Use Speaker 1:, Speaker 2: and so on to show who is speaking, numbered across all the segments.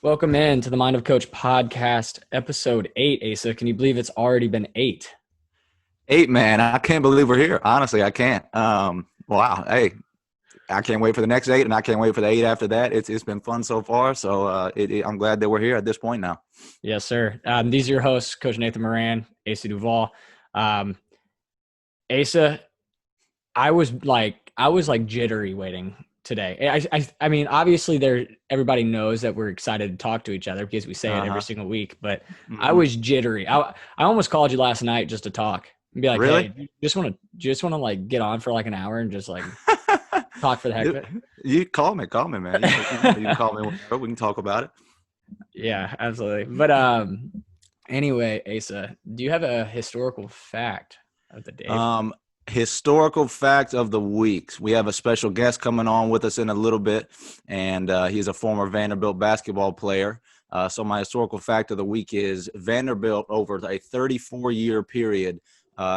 Speaker 1: Welcome in to the Mind of Coach podcast, episode 8, Asa. Can you believe it's already been 8?
Speaker 2: 8, man. I can't believe we're here. Honestly, I can't. Wow. Hey, I can't wait for the next 8, and I can't wait for the 8 after that. It's been fun so far. So I'm glad that we're here at this point now.
Speaker 1: Yes, sir. These are your hosts, Coach Nathan Moran, Asa Duvall. Asa, I was like jittery waiting today. I mean, obviously everybody knows that we're excited to talk to each other because we say it every single week, but I was jittery. I almost called you last night just to talk and be like,
Speaker 2: Really?
Speaker 1: hey, just want to like get on for like an hour and just like talk for the heck of it.
Speaker 2: You call me, man. You can call me whenever. We can talk about it.
Speaker 1: Yeah, absolutely. But anyway, Asa, do you have a historical fact of the day?
Speaker 2: Historical fact of the week. We have a special guest coming on with us in a little bit, and he's a former Vanderbilt basketball player. So my historical fact of the week is Vanderbilt, over a 34-year period,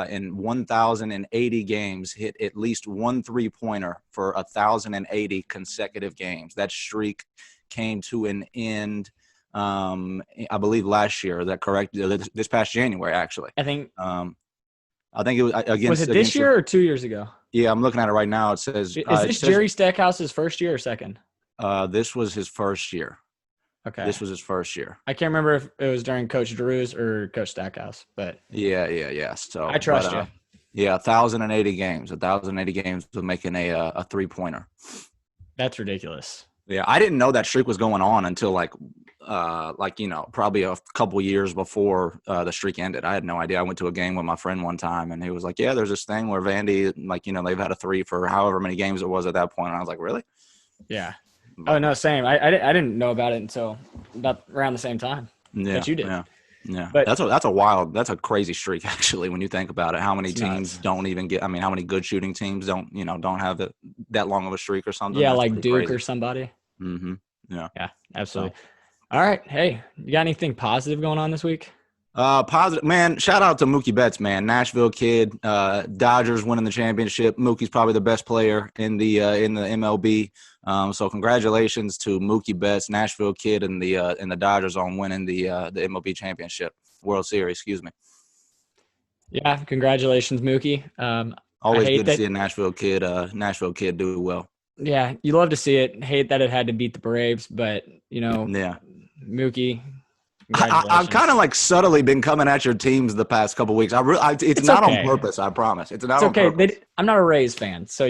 Speaker 2: in 1,080 games, hit at least one three-pointer for 1,080 consecutive games. That streak came to an end, I believe, last year. Is that correct? This past January, actually. I think it was against.
Speaker 1: Was it this year or 2 years ago?
Speaker 2: Yeah, I'm looking at it right now. It says.
Speaker 1: Is this Jerry Stackhouse's first year or second?
Speaker 2: This was his first year.
Speaker 1: Okay.
Speaker 2: This was his first year.
Speaker 1: I can't remember if it was during Coach Drew's or Coach Stackhouse, but
Speaker 2: yeah. So
Speaker 1: I trust you.
Speaker 2: Yeah, 1,080 games. 1,080 games with making a three-pointer.
Speaker 1: That's ridiculous.
Speaker 2: Yeah, I didn't know that streak was going on until probably a couple years before the streak ended. I had no idea. I went to a game with my friend one time, and he was like, "Yeah, there's this thing where Vandy, they've had a three for however many games it was at that point." And I was like, "Really?"
Speaker 1: Yeah. Oh no, same. I didn't know about it until about around the same time that you did.
Speaker 2: Yeah.
Speaker 1: But
Speaker 2: that's a crazy streak, actually, when you think about it. How many teams
Speaker 1: nuts.
Speaker 2: don't even get? I mean, how many good shooting teams don't have that long of a streak or something?
Speaker 1: Yeah,
Speaker 2: That's
Speaker 1: like Duke
Speaker 2: crazy.
Speaker 1: or somebody.
Speaker 2: Mm-hmm. Yeah,
Speaker 1: absolutely. All right. Hey, you got anything positive going on this week?
Speaker 2: Positive, man. Shout out to Mookie Betts, man. Nashville kid. Dodgers winning the championship. Mookie's probably the best player in the MLB. So congratulations to Mookie Betts, Nashville kid, and the Dodgers on winning the MLB championship, World Series. Excuse me.
Speaker 1: Yeah, congratulations, Mookie.
Speaker 2: Always good to see a Nashville kid do well.
Speaker 1: Yeah, you love to see it. Hate that it had to beat the Braves, but
Speaker 2: Yeah.
Speaker 1: Mookie.
Speaker 2: I've kind of like subtly been coming at your teams the past couple of weeks. It's not
Speaker 1: okay.
Speaker 2: on purpose. I promise. It's not
Speaker 1: okay.
Speaker 2: on purpose.
Speaker 1: I'm not a Rays fan, so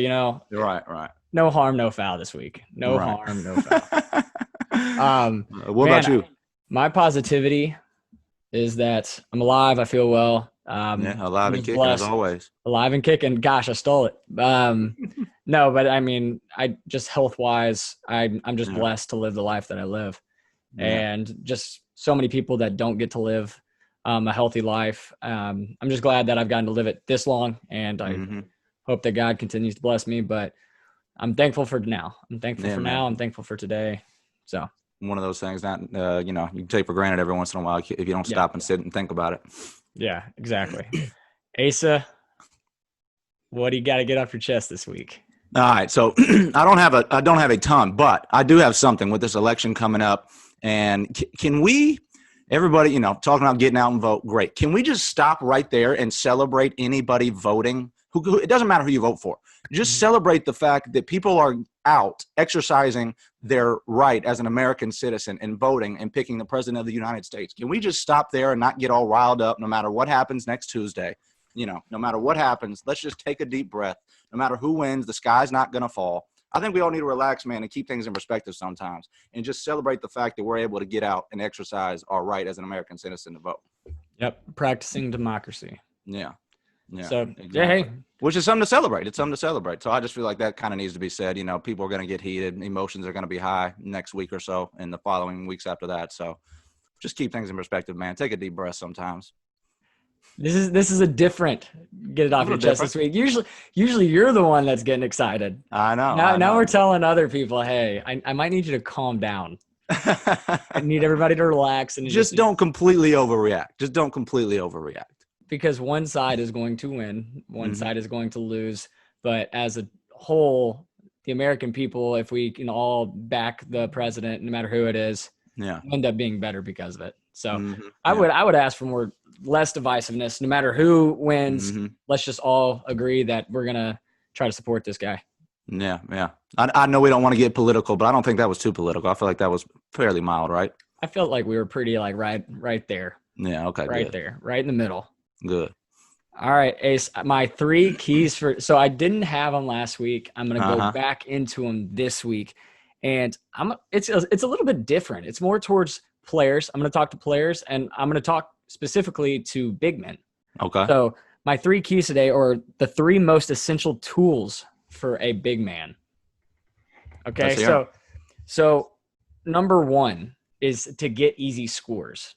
Speaker 2: Right.
Speaker 1: No harm, no foul this week. No harm, no foul.
Speaker 2: What about you?
Speaker 1: My positivity is that I'm alive. I feel well.
Speaker 2: Alive and kicking as always.
Speaker 1: Alive and kicking. Gosh, I stole it. No, but I mean, I just health wise, I'm just blessed to live the life that I live, and just so many people that don't get to live a healthy life. I'm just glad that I've gotten to live it this long, and I hope that God continues to bless me. But I'm thankful for now. I'm thankful for now. I'm thankful for today. So
Speaker 2: one of those things that you take for granted every once in a while if you don't stop and sit and think about it.
Speaker 1: Yeah, exactly. Asa, what do you got to get off your chest this week?
Speaker 2: All right, so I don't have a ton, but I do have something with this election coming up. And can we, everybody, talking about getting out and vote, great. Can we just stop right there and celebrate anybody voting? Who it doesn't matter who you vote for. Just celebrate the fact that people are out exercising their right as an American citizen and voting and picking the president of the United States. Can we just stop there and not get all riled up no matter what happens next Tuesday? No matter what happens, let's just take a deep breath. No matter who wins, the sky's not going to fall. I think we all need to relax, man, and keep things in perspective sometimes and just celebrate the fact that we're able to get out and exercise our right as an American citizen to vote.
Speaker 1: Yep. Practicing democracy.
Speaker 2: Yeah.
Speaker 1: So,
Speaker 2: exactly.
Speaker 1: Hey.
Speaker 2: Which is something to celebrate. It's something to celebrate. So I just feel like that kind of needs to be said. People are going to get heated. Emotions are going to be high next week or so and the following weeks after that. So just keep things in perspective, man. Take a deep breath sometimes.
Speaker 1: This is a different get it off your chest this week. Usually you're the one that's getting excited.
Speaker 2: I know.
Speaker 1: Now we're telling other people, hey, I might need you to calm down. I need everybody to relax and
Speaker 2: just don't completely overreact. Just don't completely overreact.
Speaker 1: Because one side is going to win, one side is going to lose. But as a whole, the American people, if we can all back the president, no matter who it is,
Speaker 2: Yeah.
Speaker 1: end up being better because of it. So
Speaker 2: Mm-hmm.
Speaker 1: I would ask for less divisiveness, no matter who wins.
Speaker 2: Mm-hmm.
Speaker 1: Let's just all agree that we're going to try to support this guy.
Speaker 2: Yeah. Yeah. I know we don't want to get political, but I don't think that was too political. I feel like that was fairly mild, right?
Speaker 1: I felt like we were pretty like right there.
Speaker 2: Yeah. Okay.
Speaker 1: Right
Speaker 2: Good.
Speaker 1: there, right in the middle.
Speaker 2: Good.
Speaker 1: All right, Ace, my 3 keys so I didn't have them last week. I'm going to go back into them this week. And it's a little bit different. It's more towards players. I'm going to talk to players, and I'm going to talk specifically to big men.
Speaker 2: Okay.
Speaker 1: So my 3 keys today are the 3 most essential tools for a big man. Okay, so number 1 is to get easy scores.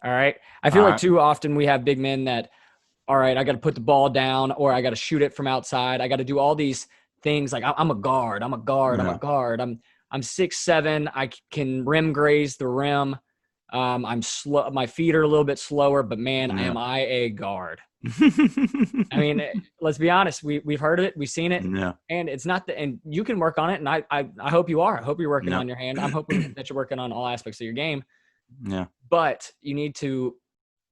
Speaker 1: All right. I feel like too often we have big men that, all right, I got to put the ball down, or I got to shoot it from outside. I got to do all these things. Like I'm a guard. I'm 6'7". I can rim graze the rim. I'm slow. My feet are a little bit slower, but man, am I a guard. I mean, let's be honest. We've heard of it. We've seen it.
Speaker 2: Yeah.
Speaker 1: And it's not and you can work on it. And I hope you are. I hope you're working on your hand. I'm hoping that you're working on all aspects of your game.
Speaker 2: Yeah.
Speaker 1: But you need to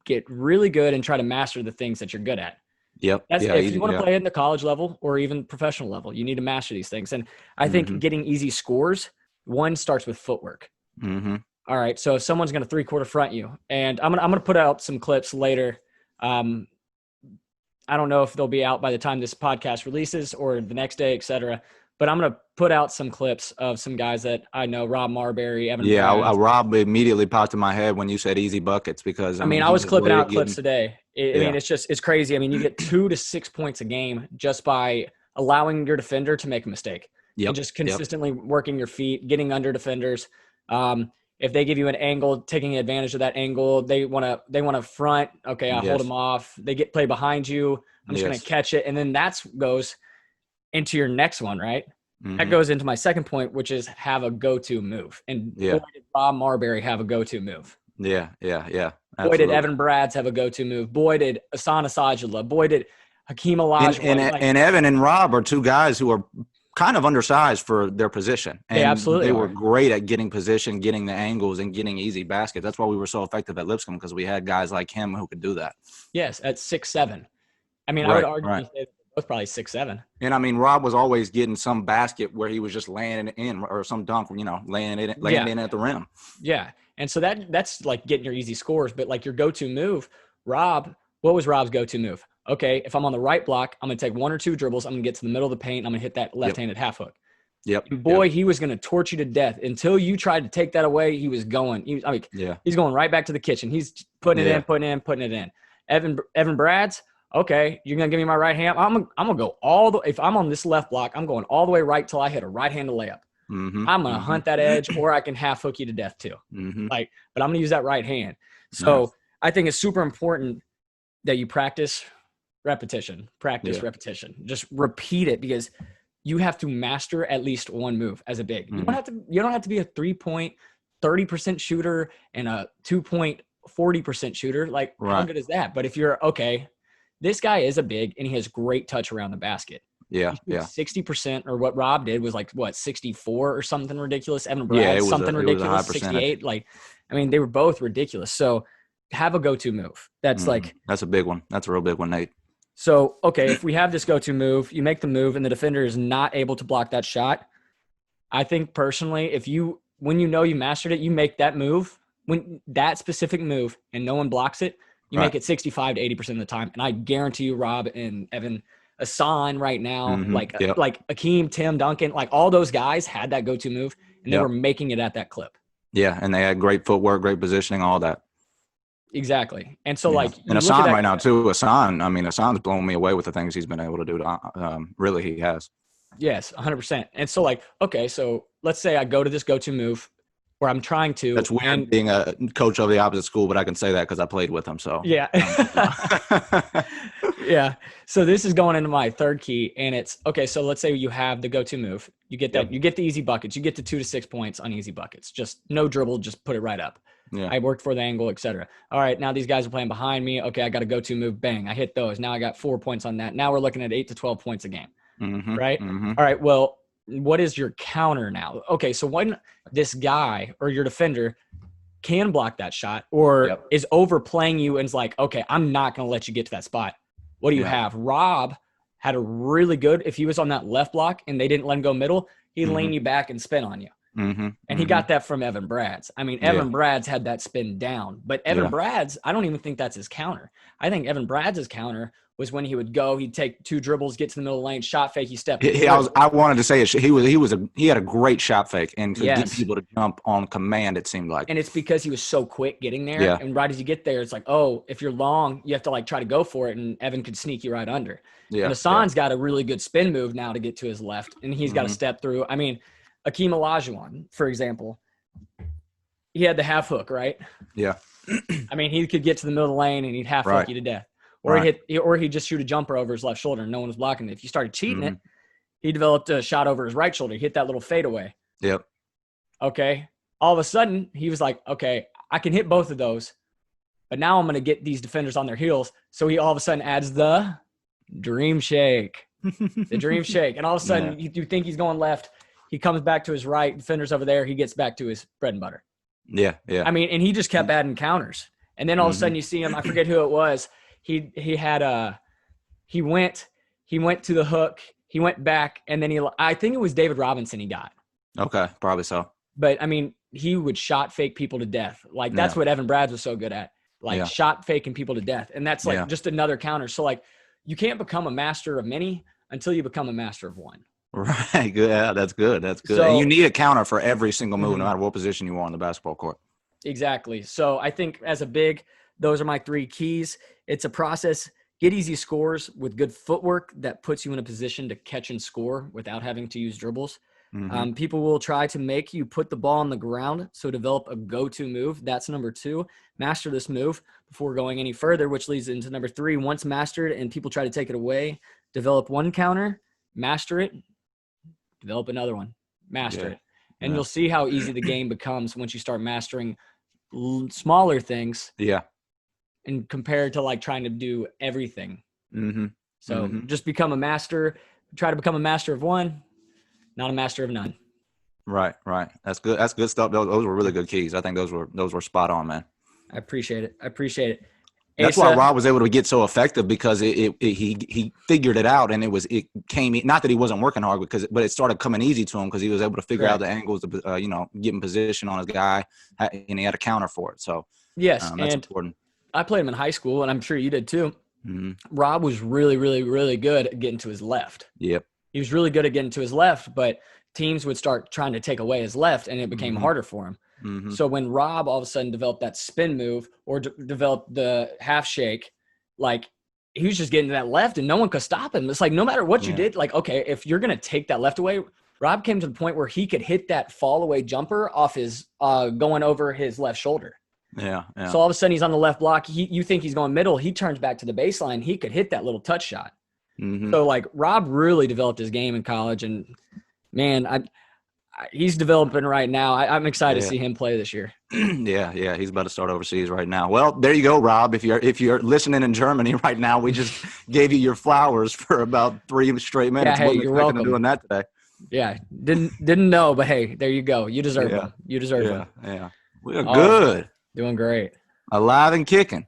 Speaker 1: get really good and try to master the things that you're good at.
Speaker 2: Yep.
Speaker 1: If you want to play at the college level or even professional level, you need to master these things. And I think getting easy scores, 1 starts with footwork.
Speaker 2: Mm-hmm.
Speaker 1: All right. So if someone's going to 3-quarter front you, and I'm gonna put out some clips later. I don't know if they'll be out by the time this podcast releases or the next day, et cetera. But I'm going to put out some clips of some guys that I know, Rob Marbury, Evan.
Speaker 2: Yeah, Rob immediately popped in my head when you said easy buckets because
Speaker 1: I mean I was clipping out clips today. I mean, it's crazy. I mean, you get 2 to 6 points a game just by allowing your defender to make a mistake.
Speaker 2: Yep.
Speaker 1: And just consistently working your feet, getting under defenders. If they give you an angle, taking advantage of that angle, they want to front. Okay, I'll hold them off. They play behind you. I'm just going to catch it, and then that goes into your next one, right? Mm-hmm. That goes into my second point, which is have a go-to move. And boy, did Rob Marbury have a go-to move.
Speaker 2: Yeah. Absolutely.
Speaker 1: Boy, did Evan Brads have a go-to move. Boy, did Asana Sajula. Boy, did Hakeem Olajuwon.
Speaker 2: And Evan and Rob are 2 guys who are kind of undersized for their position. And
Speaker 1: absolutely
Speaker 2: they were great at getting position, getting the angles, and getting easy baskets. That's why we were so effective at Lipscomb, because we had guys like him who could do that.
Speaker 1: Yes, at 6'7". I mean, I would argue they're both probably 6'7".
Speaker 2: And I mean, Rob was always getting some basket where he was just laying it in, or some dunk, laying it in at the rim.
Speaker 1: Yeah. And so that's like getting your easy scores, but like your go-to move, Rob, what was Rob's go-to move? Okay, if I'm on the right block, I'm going to take 1 or 2 dribbles. I'm going to get to the middle of the paint. And I'm going to hit that left-handed half hook.
Speaker 2: Yep.
Speaker 1: And boy, he was going to torch you to death until you tried to take that away. He was going. He's going right back to the kitchen. He's putting it in. Evan Brads. Okay, you're gonna give me my right hand. I'm gonna go all the. If I'm on this left block, I'm going all the way right till I hit a right-handed layup.
Speaker 2: Mm-hmm.
Speaker 1: I'm gonna hunt that edge, or I can half hook you to death too.
Speaker 2: Mm-hmm.
Speaker 1: But I'm gonna use that right hand. So I think it's super important that you practice repetition. Just repeat it, because you have to master at least 1 move as a big.
Speaker 2: Mm-hmm.
Speaker 1: You don't have to be a 3-point 30% shooter and a 2-point 40% shooter. Like how good is that? But if you're this guy is a big and he has great touch around the basket.
Speaker 2: Yeah.
Speaker 1: 60%, or what Rob did was 64 or something ridiculous. Evan Brad, something ridiculous. 68. They were both ridiculous. So have a go-to move. That's
Speaker 2: that's a big one. That's a real big one, Nate.
Speaker 1: So, if we have this go-to move, you make the move and the defender is not able to block that shot. I think personally, when you mastered it, you make that move, when that specific move, and no one blocks it, you make it 65 to 80% of the time. And I guarantee you, Rob and Evan, Asan right now, like Akeem, Tim, Duncan, all those guys had that go-to move, and they were making it at that clip.
Speaker 2: Yeah, and they had great footwork, great positioning, all that.
Speaker 1: Exactly. And so,
Speaker 2: and Asan right now too. Asan's blowing me away with the things he's been able to do. Really, he has.
Speaker 1: Yes, 100%. And so, so let's say I go to this go-to move, where I'm trying to.
Speaker 2: That's weird being a coach of the opposite school, but I can say that because I played with him. So
Speaker 1: yeah. Yeah. So this is going into my 3rd key, and it's so let's say you have the go-to move. You get that. You get the easy buckets. You get the 2 to 6 points on easy buckets. Just no dribble. Just put it right up.
Speaker 2: Yeah.
Speaker 1: I worked for the angle, etc. All right. Now these guys are playing behind me. Okay. I got a go-to move. Bang. I hit those. Now I got 4 points on that. Now we're looking at 8 to 12 points a game.
Speaker 2: Mm-hmm.
Speaker 1: Right.
Speaker 2: Mm-hmm.
Speaker 1: All right. Well, what is your counter now? Okay, so when this guy or your defender can block that shot or is overplaying you and is like, okay, I'm not going to let you get to that spot. What do you have? Rob had a really good, if he was on that left block and they didn't let him go middle, he'd lean you back and spin on you. And he got that from Evan Bradds. I mean, Evan Bradds had that spin down, but Evan Bradds, I don't even think that's his counter. I think Evan Bradds' counter was when he would go, he'd take 2 dribbles, get to the middle of the lane, shot fake, he stepped.
Speaker 2: I wanted to say it. He had a great shot fake and could get people to jump on command. It seemed like,
Speaker 1: and it's because he was so quick getting there. Yeah. And right as you get there, it's like, oh, if you're long, you have to like try to go for it, and Evan could sneak you right under. Yeah. And Hassan's got a really good spin move now to get to his left, and he's got to step through. I mean, Akeem Olajuwon, for example, he had the half hook, right?
Speaker 2: Yeah.
Speaker 1: I mean, he could get to the middle of the lane and he'd half hook you to death. Or he'd just shoot a jumper over his left shoulder and no one was blocking it. If you started cheating it, he developed a shot over his right shoulder. He hit that little fadeaway.
Speaker 2: Yep.
Speaker 1: Okay. All of a sudden, he was like, okay, I can hit both of those, but now I'm going to get these defenders on their heels. So he all of a sudden adds the dream shake. The dream shake. And all of a sudden, you think he's going left. He comes back to his right. Defender's over there. He gets back to his bread and butter.
Speaker 2: Yeah, yeah.
Speaker 1: I mean, and he just kept adding counters. And then all of a sudden you see him, I forget who it was. He went to the hook, he went back, and then I think it was David Robinson he got.
Speaker 2: Okay, probably so.
Speaker 1: But I mean, he would shot fake people to death. Like that's what Evan Bradds was so good at. Like shot faking people to death. And that's like just another counter. So like you can't become a master of many until you become a master of one.
Speaker 2: Right. Good. Yeah, that's good. That's good. So, and you need a counter for every single move, no matter what position you are on the basketball court.
Speaker 1: Exactly. So I think as a big, those are my 3 keys. It's a process. Get easy scores with good footwork that puts you in a position to catch and score without having to use dribbles. People will try to make you put the ball on the ground, so develop a go-to move. That's number 2. Master this move before going any further, which leads into number 3. Once mastered and people try to take it away, develop one counter, master it, develop another one, master it. And you'll see how easy the game becomes once you start mastering smaller things.
Speaker 2: Yeah.
Speaker 1: And compared to like trying to do everything. So just become a master, try to become a master of one, not a master of none.
Speaker 2: Right. That's good. That's good stuff. Those were really good keys. I think those were spot on, man.
Speaker 1: I appreciate it.
Speaker 2: That's why Rob was able to get so effective, because he figured it out, and it came, not that he wasn't working hard, but it started coming easy to him because he was able to figure out the angles to get in position on his guy, and he had a counter for it. So
Speaker 1: yes,
Speaker 2: that's important.
Speaker 1: I played him in high school, and I'm sure you did too. Rob was really, really, really good at getting to his left.
Speaker 2: Yep.
Speaker 1: He was really good at getting to his left, but teams would start trying to take away his left, and it became harder for him. So when Rob all of a sudden developed that spin move or developed the half shake, like he was just getting to that left and no one could stop him. It's like no matter what you did, like, okay, if you're going to take that left away, Rob came to the point where he could hit that fall away jumper off his going over his left shoulder.
Speaker 2: Yeah.
Speaker 1: So all of a sudden he's on the left block. You think he's going middle. He turns back to the baseline. He could hit that little touch shot. So like Rob really developed his game in college, and man, he's developing right now. I'm excited to see him play this year.
Speaker 2: Yeah. He's about to start overseas right now. Well, there you go, Rob. If you're listening in Germany right now, we just gave you your flowers for about 3 straight minutes.
Speaker 1: Yeah, hey, you're welcome.
Speaker 2: Doing that today.
Speaker 1: Yeah, didn't know, but hey, there you go. You deserve them. You deserve them.
Speaker 2: Yeah, we are good.
Speaker 1: Doing great.
Speaker 2: Alive and kicking.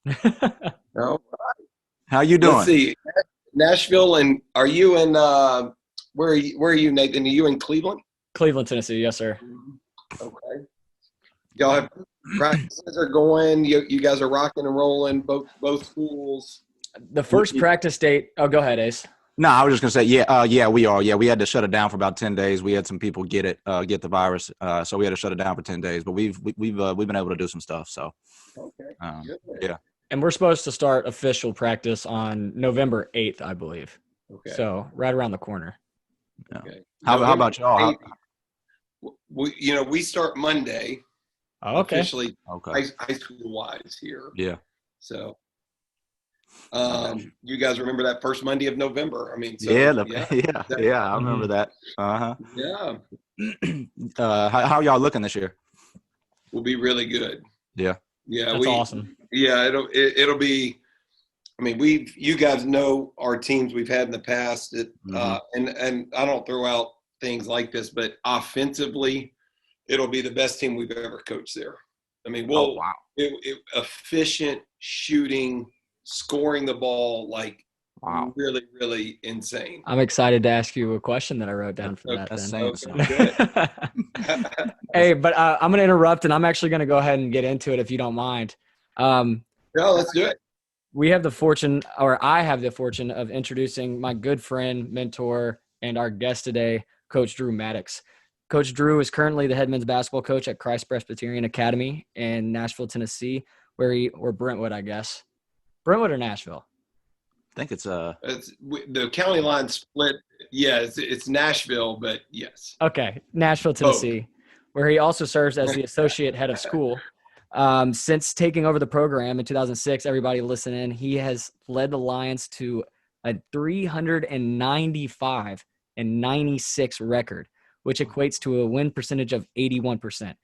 Speaker 3: All right.
Speaker 2: How you doing?
Speaker 3: Let's see. Nashville, and are you in where are you, Nathan? Are you in Cleveland?
Speaker 1: Cleveland, Tennessee. Yes, sir.
Speaker 3: Okay. Y'all have practices are going. You guys are rocking and rolling, both schools.
Speaker 1: The first practice date. Oh, go ahead, Ace.
Speaker 2: No, I was just gonna say, yeah, we are. Yeah, we had to shut it down for about 10 days. We had some people get the virus, so we had to shut it down for 10 days. But we've been able to do some stuff. So,
Speaker 3: okay,
Speaker 2: yeah.
Speaker 1: And we're supposed to start official practice on November 8th, I believe.
Speaker 3: Okay.
Speaker 1: So right around the corner.
Speaker 2: Yeah.
Speaker 3: Okay.
Speaker 2: How about y'all?
Speaker 3: We start Monday.
Speaker 1: Oh, okay.
Speaker 3: Officially, high school wise here.
Speaker 2: Yeah.
Speaker 3: So, you guys remember that first Monday of November? I mean,
Speaker 2: I remember that.
Speaker 3: Yeah.
Speaker 2: How y'all looking this year?
Speaker 3: Will be really good.
Speaker 2: Yeah.
Speaker 3: Yeah.
Speaker 1: That's awesome.
Speaker 3: Yeah. It'll be. I mean, you guys know our teams we've had in the past. And I don't throw out things like this, but offensively, it'll be the best team we've ever coached there. I mean, efficient shooting, scoring the ball, like really, really insane.
Speaker 1: I'm excited to ask you a question that I wrote down for that.
Speaker 2: That's
Speaker 1: then.
Speaker 2: good.
Speaker 1: Hey, but I'm going to interrupt, and I'm actually going to go ahead and get into it if you don't mind.
Speaker 3: No, let's do it.
Speaker 1: We have the fortune, or I have the fortune, of introducing my good friend, mentor, and our guest today, Coach Drew Maddux. Coach Drew is currently the head men's basketball coach at Christ Presbyterian Academy in Nashville, Tennessee, or Brentwood, I guess. Brentwood or Nashville?
Speaker 2: I think it's
Speaker 3: the county line split. Yeah, it's Nashville, but yes.
Speaker 1: Okay, Nashville, Tennessee, where he also serves as the associate head of school. Since taking over the program in 2006, everybody listen in, he has led the Lions to a 395-96 record, which equates to a win percentage of 81%.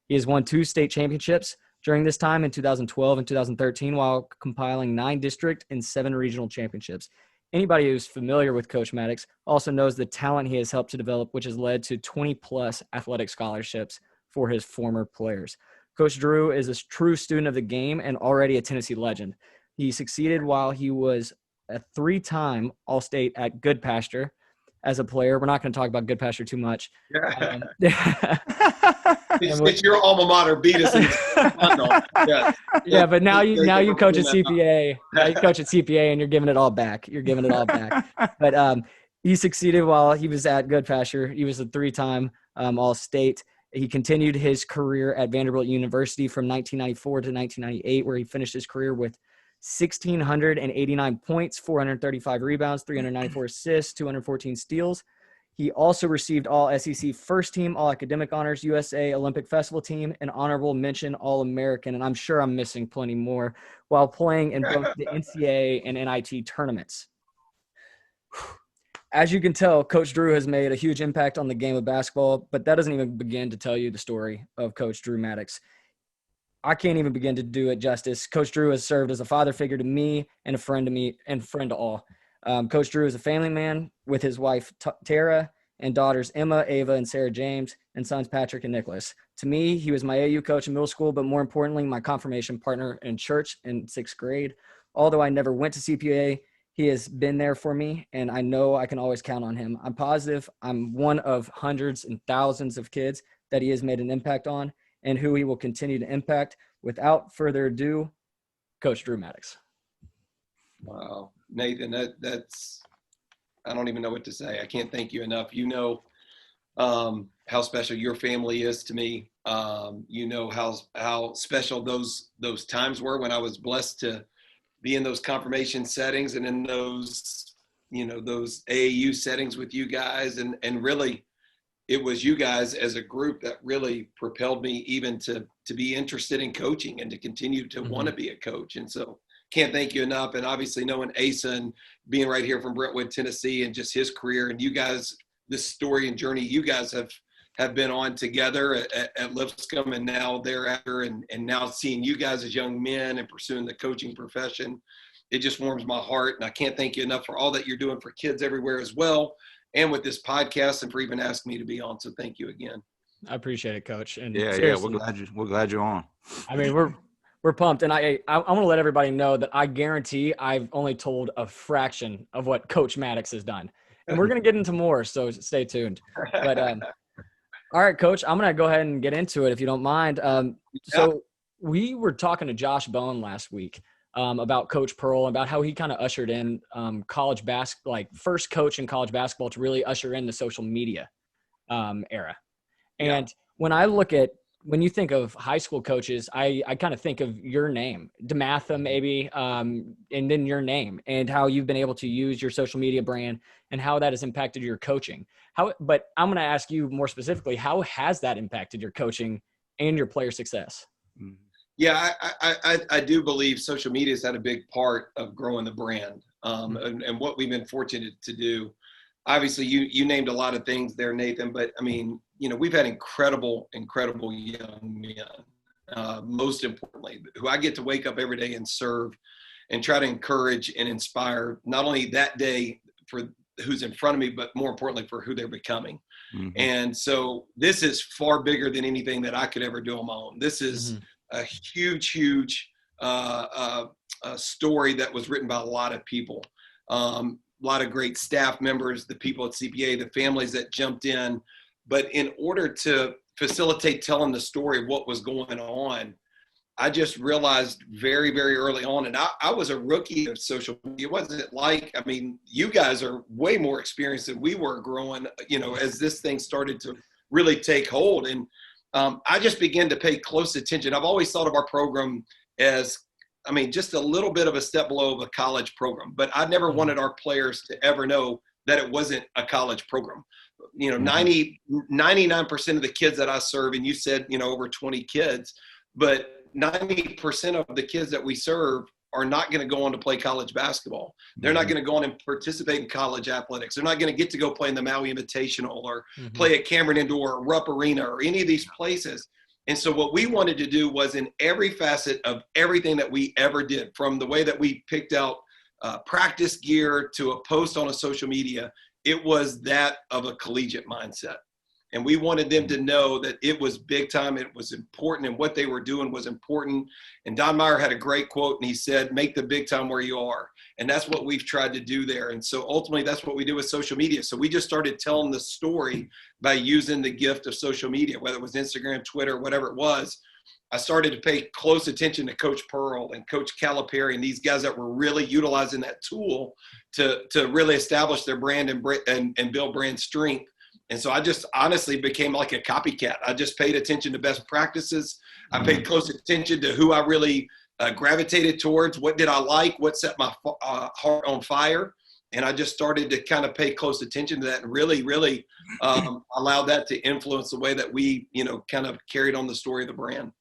Speaker 1: He has won 2 state championships during this time in 2012 and 2013, while compiling 9 district and 7 regional championships. Anybody who's familiar with Coach Maddux also knows the talent he has helped to develop, which has led to 20-plus athletic scholarships for his former players. Coach Drew is a true student of the game and already a Tennessee legend. He succeeded while he was a 3-time All-State at Goodpasture as a player. We're not going to talk about Goodpasture too much.
Speaker 3: It's your alma mater. Beat us.
Speaker 1: Yeah, but now you coach at CPA. Now you coach at CPA, and you're giving it all back. But he succeeded while he was at Goodpasture. He was a 3-time All-State. He continued his career at Vanderbilt University from 1994 to 1998, where he finished his career with 1,689 points, 435 rebounds, 394 assists, 214 steals. He also received all SEC first team, all academic honors, USA Olympic Festival team, and honorable mention All-American, and I'm sure I'm missing plenty more, while playing in both the NCAA and NIT tournaments. As you can tell, Coach Drew has made a huge impact on the game of basketball, but that doesn't even begin to tell you the story of Coach Drew Maddux. I can't even begin to do it justice. Coach Drew has served as a father figure to me and a friend to me and friend to all. Coach Drew is a family man with his wife, Tara, and daughters Emma, Ava, and Sarah James, and sons Patrick and Nicholas. To me, he was my AU coach in middle school, but more importantly, my confirmation partner in church in 6th grade. Although I never went to CPA, he has been there for me, and I know I can always count on him. I'm positive I'm one of hundreds and thousands of kids that he has made an impact on and who he will continue to impact. Without further ado, Coach Drew Maddux.
Speaker 3: Wow, Nathan, that's I don't even know what to say. I can't thank you enough. You know how special your family is to me. You know how special those times were when I was blessed to be in those confirmation settings and in those AAU settings with you guys. And really, it was you guys as a group that really propelled me even to be interested in coaching and to continue to want to be a coach. And so can't thank you enough. And obviously knowing Asa and being right here from Brentwood, Tennessee, and just his career and you guys, this story and journey you guys have been on together at Lipscomb and now thereafter, and now seeing you guys as young men and pursuing the coaching profession, it just warms my heart. And I can't thank you enough for all that you're doing for kids everywhere as well, and with this podcast, and for even asking me to be on. So thank you again.
Speaker 1: I appreciate it, Coach. And
Speaker 2: yeah, we're glad you're on.
Speaker 1: I mean, we're pumped, and I want to let everybody know that I guarantee I've only told a fraction of what Coach Maddux has done, and we're going to get into more. So stay tuned. But all right, Coach, I'm going to go ahead and get into it if you don't mind. So we were talking to Josh Bowen last week about Coach Pearl, about how he kind of ushered in college basketball, like first coach in college basketball to really usher in the social media era. And when you think of high school coaches, I kind of think of your name, DeMatha maybe, and then your name, and how you've been able to use your social media brand and how that has impacted your coaching. But I'm going to ask you more specifically, how has that impacted your coaching and your player success?
Speaker 3: Yeah, I do believe social media has had a big part of growing the brand and what we've been fortunate to do. Obviously, you named a lot of things there, Nathan, but I mean, we've had incredible young men, most importantly, who I get to wake up every day and serve and try to encourage and inspire not only that day for who's in front of me, but more importantly for who they're becoming.
Speaker 2: Mm-hmm.
Speaker 3: And so this is far bigger than anything that I could ever do on my own. This is a huge story that was written by a lot of people, a lot of great staff members, the people at CPA, the families that jumped in. But in order to facilitate telling the story of what was going on, I just realized very, very early on, and I was a rookie of social media. It wasn't like, I mean, you guys are way more experienced than we were growing, as this thing started to really take hold. And I just began to pay close attention. I've always thought of our program as, just a little bit of a step below a college program, but I never wanted our players to ever know that it wasn't a college program. 99% of the kids that I serve, and you said, over 20 kids, but 90% of the kids that we serve are not going to go on to play college basketball. They're not going to go on and participate in college athletics. They're not going to get to go play in the Maui Invitational or play at Cameron Indoor or Rupp Arena or any of these places. And so what we wanted to do was in every facet of everything that we ever did, from the way that we picked out practice gear to a post on a social media, it was that of a collegiate mindset. And we wanted them to know that it was big time, it was important, and what they were doing was important. And Don Meyer had a great quote, and he said, make the big time where you are. And that's what we've tried to do there. And so ultimately, that's what we do with social media. So we just started telling the story by using the gift of social media, whether it was Instagram, Twitter, whatever it was. I started to pay close attention to Coach Pearl and Coach Calipari and these guys that were really utilizing that tool to really establish their brand and build brand strength. And so I just honestly became like a copycat. I just paid attention to best practices. I paid close attention to who I really gravitated towards. What did I like? What set my heart on fire? And I just started to kind of pay close attention to that and really, really allowed that to influence the way that we, kind of carried on the story of the brand.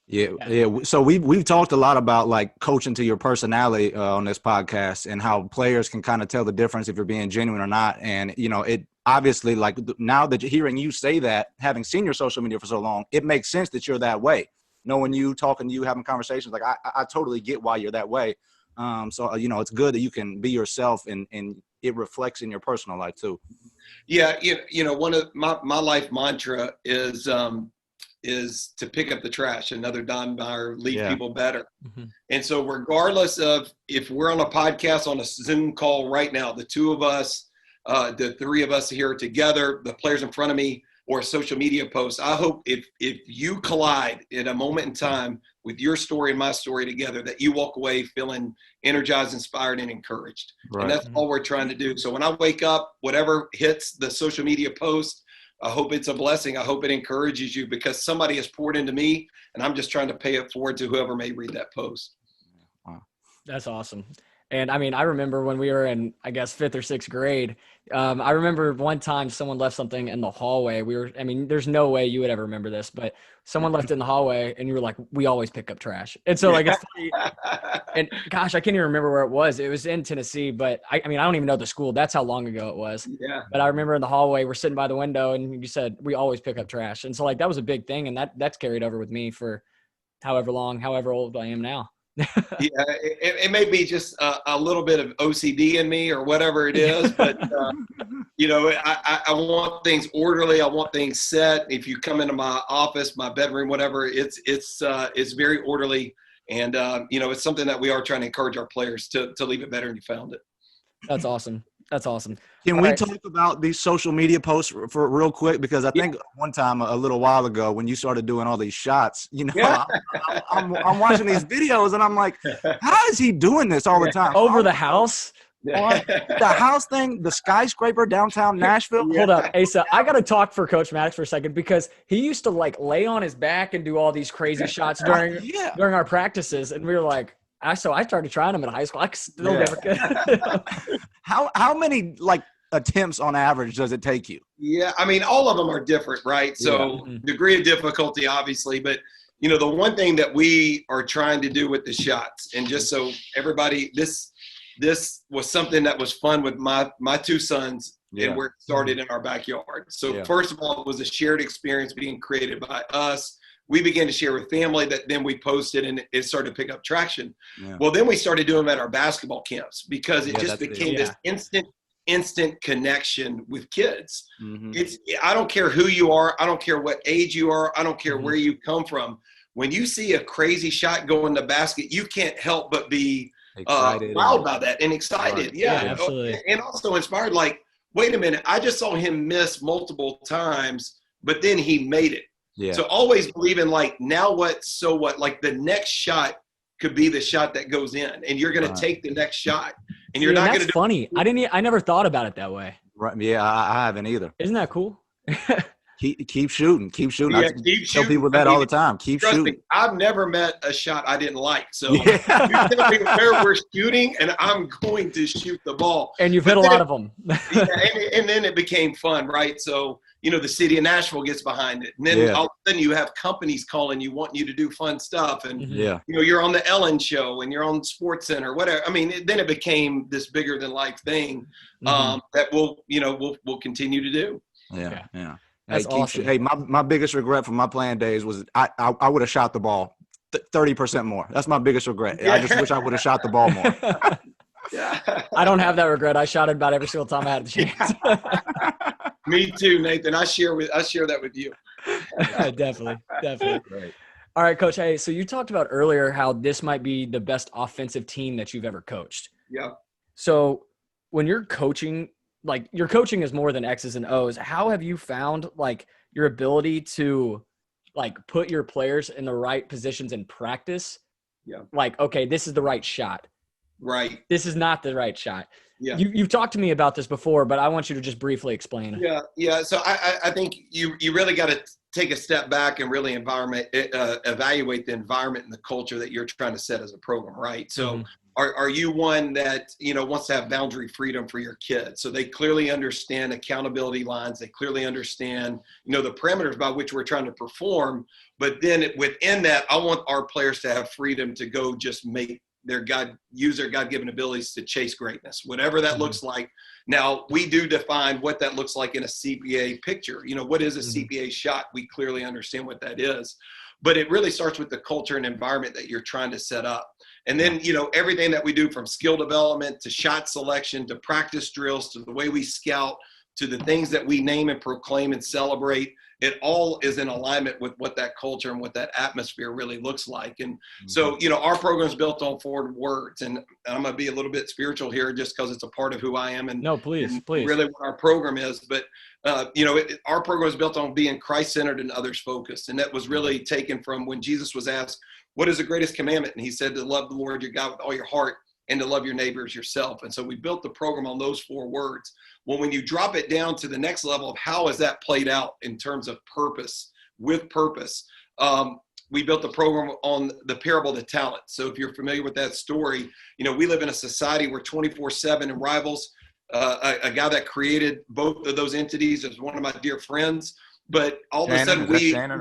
Speaker 2: Yeah. So we've talked a lot about like coaching to your personality on this podcast and how players can kind of tell the difference if you're being genuine or not. And, it obviously, like now that you're hearing you say that, having seen your social media for so long, it makes sense that you're that way. Knowing you, talking to you, having conversations, like I totally get why you're that way. So, it's good that you can be yourself and it reflects in your personal life too.
Speaker 3: Yeah. One of my life mantra is to pick up the trash. Another Don Meyer, leave people better. And so regardless of if we're on a podcast, on a Zoom call right now, the two of us, the three of us here together, the players in front of me, or a social media post, I hope if you collide in a moment in time with your story and my story together, that you walk away feeling energized, inspired, and encouraged. Right. And that's all we're trying to do. So when I wake up, whatever hits the social media post, I hope it's a blessing. I hope it encourages you because somebody has poured into me, and I'm just trying to pay it forward to whoever may read that post.
Speaker 1: Wow. That's awesome. And I remember when we were in, I guess, 5th or 6th grade, I remember one time someone left something in the hallway. There's no way you would ever remember this, but someone left it in the hallway and you were like, we always pick up trash. And so it's funny. And gosh, I can't even remember where it was. It was in Tennessee, but I don't even know the school. That's how long ago it was.
Speaker 3: Yeah.
Speaker 1: But I remember in the hallway, we're sitting by the window and you said, we always pick up trash. And so that was a big thing. And that's carried over with me for however old I am now.
Speaker 3: Yeah, it may be just a little bit of OCD in me or whatever it is, but I want things orderly. I want things set. If you come into my office, my bedroom, whatever, it's very orderly, and it's something that we are trying to encourage our players to leave it better than you found it.
Speaker 1: That's awesome. That's awesome.
Speaker 2: Can we talk about these social media posts for real quick? Because I think one time a little while ago when you started doing all these shots, I'm watching these videos and I'm like, how is he doing this all the time?
Speaker 1: Over the house?
Speaker 2: The house thing, the skyscraper downtown Nashville.
Speaker 1: Hold up, Asa. I got to talk for Coach Maddux for a second because he used to lay on his back and do all these crazy shots during our practices. And we were like, so I started trying them in high school. I still never could.
Speaker 2: How many attempts on average does it take you?
Speaker 3: Yeah, all of them are different, right? So degree of difficulty, obviously, but the one thing that we are trying to do with the shots, and just so everybody, this was something that was fun with my two sons and where it started in our backyard. So first of all, it was a shared experience being created by us. We began to share with family that then we posted and it started to pick up traction. Yeah. Well, then we started doing them at our basketball camps because it just became this instant instant connection with kids. I don't care who you are. I don't care what age you are. I don't care where you come from. When you see a crazy shot go in the basket, you can't help but be wowed by that and excited. Right. Yeah,
Speaker 1: absolutely.
Speaker 3: And also inspired, like, wait a minute, I just saw him miss multiple times, but then he made it. Yeah. So always believe in, like, now what, so what? Like, the next shot could be the shot that goes in, and you're going to take the next shot. And you're not going to do
Speaker 1: funny. I never thought about it that way.
Speaker 2: Right. Yeah, I haven't either.
Speaker 1: Isn't that cool?
Speaker 2: Keep shooting. Keep shooting.
Speaker 3: Yeah,
Speaker 2: I tell people that all the time. Keep shooting.
Speaker 3: Me, I've never met a shot I didn't like. So you tell me where we're shooting, and I'm going to shoot the ball.
Speaker 1: And you've hit a lot of them.
Speaker 3: and then it became fun, right? So, the city of Nashville gets behind it. And then all of a sudden you have companies calling you, wanting you to do fun stuff. And, you're on the Ellen show and you're on Sports Center, whatever. I mean, then it became this bigger than life thing that we'll continue to do.
Speaker 2: Yeah.
Speaker 1: That's awesome.
Speaker 2: Hey, my biggest regret from my playing days was I would have shot the ball 30% more. That's my biggest regret. I just wish I would have shot the ball more.
Speaker 1: I don't have that regret. I shot it about every single time I had the chance.
Speaker 3: Me too, Nathan. I share that with you.
Speaker 1: Definitely. Right. All right, Coach. Hey, so you talked about earlier how this might be the best offensive team that you've ever coached.
Speaker 3: Yeah.
Speaker 1: So when you're coaching, like, your coaching is more than X's and O's. How have you found, like, your ability to, like, put your players in the right positions in practice?
Speaker 3: Yeah.
Speaker 1: Like, okay, this is the right shot.
Speaker 3: Right.
Speaker 1: This is not the right shot.
Speaker 3: Yeah.
Speaker 1: You've talked to me about this before, but I want you to just briefly explain.
Speaker 3: Yeah. So I think you really got to take a step back and really evaluate the environment and the culture that you're trying to set as a program, right? So are you one that, wants to have boundary freedom for your kids? So they clearly understand accountability lines. They clearly understand, the parameters by which we're trying to perform. But then within that, I want our players to have freedom to go just use their God-given abilities to chase greatness, whatever that looks like. Now, we do define what that looks like in a CPA picture. What is a CPA shot? We clearly understand what that is. But it really starts with the culture and environment that you're trying to set up. And then, everything that we do, from skill development to shot selection to practice drills to the way we scout to the things that we name and proclaim and celebrate, it all is in alignment with what that culture and what that atmosphere really looks like. And so, our program is built on 4 words, and I'm going to be a little bit spiritual here just because it's a part of who I am. And
Speaker 1: no, please.
Speaker 3: Really what our program is. But, our program is built on being Christ-centered and others-focused. And that was really taken from when Jesus was asked, what is the greatest commandment? And he said to love the Lord your God with all your heart and to love your neighbor as yourself. And so we built the program on those 4 words. Well, when you drop it down to the next level of how is that played out in terms of purpose, with purpose, we built the program on the parable of the talent. So if you're familiar with that story, we live in a society where 24/7 and rivals. A guy that created both of those entities is one of my dear friends. But all of a sudden
Speaker 2: Shannon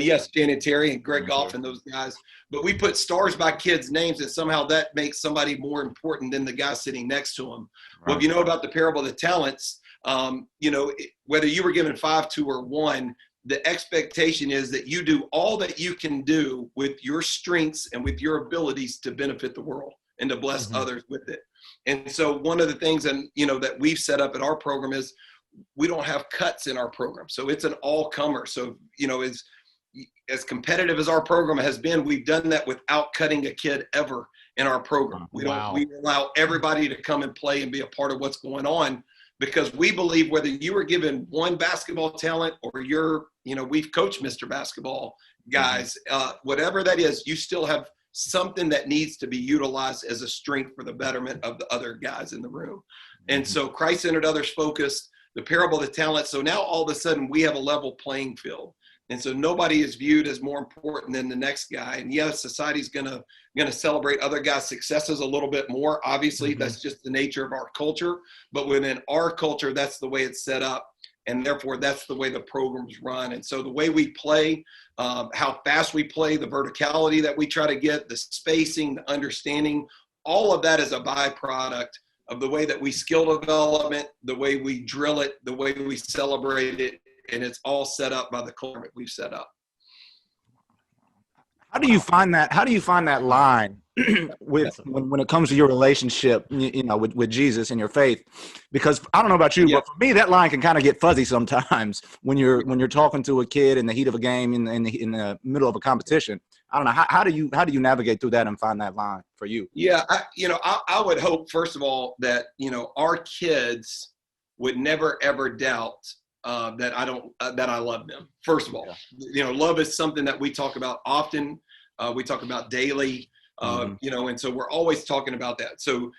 Speaker 3: yes, Shannon Terry and Greg Goff and those guys. But we put stars by kids' names, and somehow that makes somebody more important than the guy sitting next to them. Right. Well, if you know about the parable of the talents, whether you were given 5, 2, or 1, the expectation is that you do all that you can do with your strengths and with your abilities to benefit the world and to bless others with it. And so one of the things that we've set up at our program is we don't have cuts in our program. So it's an all-comer. So, as competitive as our program has been, we've done that without cutting a kid ever in our program. We allow everybody to come and play and be a part of what's going on, because we believe whether you were given one basketball talent or we've coached Mr. Basketball guys, whatever that is, you still have something that needs to be utilized as a strength for the betterment of the other guys in the room. And so Christ-centered, others-focused, the parable of the talent. So now all of a sudden we have a level playing field. And so nobody is viewed as more important than the next guy. And yes, society's gonna celebrate other guys' successes a little bit more. Obviously, that's just the nature of our culture. But within our culture, that's the way it's set up. And therefore, that's the way the programs run. And so the way we play, how fast we play, the verticality that we try to get, the spacing, the understanding, all of that is a byproduct of the way that we skill development, the way we drill it, the way we celebrate it, and it's all set up by the culture we've set up.
Speaker 2: How do you find that line with when it comes to your relationship, with Jesus and your faith, because I don't know about you, but for me, that line can kind of get fuzzy sometimes when you're talking to a kid in the heat of a game in the middle of a competition. I don't know. How do you navigate through that and find that line for you?
Speaker 3: Yeah. I would hope, first of all, that, our kids would never, ever doubt that I love them. First of all, love is something that we talk about often. We talk about daily, and so we're always talking about that. So